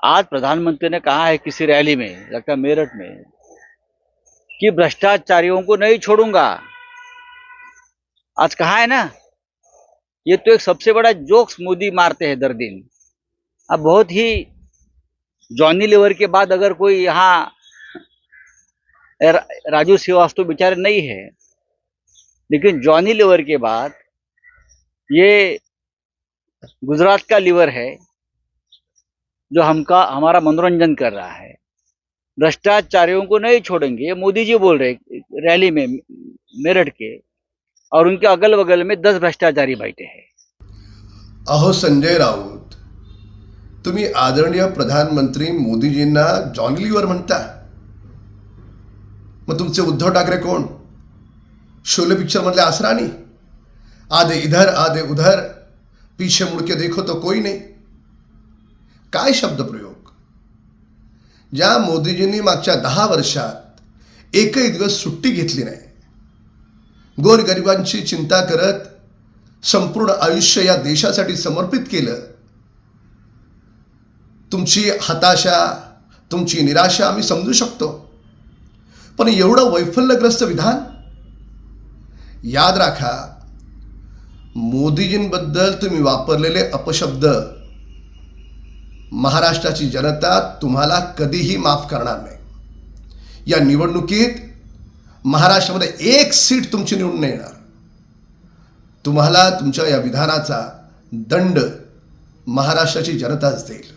आज प्रधानमंत्री ने कहा है किसी रैली में, लगता है मेरठ में, कि भ्रष्टाचारियों को नहीं छोड़ूंगा। आज कहा है ना, ये तो एक सबसे बड़ा जोक्स मोदी मारते हैं दर दिन। अब बहुत ही जॉनी लीवर के बाद अगर कोई यहाँ राजू श्रीवास्तव बेचारे नहीं है, लेकिन जॉनी लीवर के बाद ये गुजरात का लीवर है जो हमारा मनोरंजन कर रहा है। भ्रष्टाचारियों को नहीं छोड़ेंगे, ये मोदी जी बोल रहे रैली में मेरठ के, और उनके अगल बगल में 10 भ्रष्टाचारी बैठे हैं। अहो संजय राऊत, तुम्ही आदरणीय प्रधानमंत्री मोदीजींना जॉनी लिव्हर म्हणता? मग तुमचे उद्धव ठाकरे कोण? शोले पिक्चर मधले आसरानी? आधे इधर आधे उधर, पीछे मुड़ के देखो तो कोई नाही. काय शब्द प्रयोग! ज्या मोदीजींनी मागच्या 10 वर्षात एकही दिवस सुट्टी घेतली नाही, गोरगरिबांची चिंता करत संपूर्ण आयुष्य या देशासाठी समर्पित केलं. तुमची हताशा, तुमची निराशा आम्ही समजू शकतो, पण एवढं वैफल्यग्रस्त विधान? याद राखा, मोदीजींबद्दल तुम्ही वापरलेले अपशब्द महाराष्ट्राची जनता तुम्हाला कधीही माफ करणार नाही. या निवडणुकीत महाराष्ट्रामध्ये 1 सीट तुमची निवडून नाही येणार. तुम्हाला तुमच्या या विधानाचा दंड महाराष्ट्राची जनताच देईल.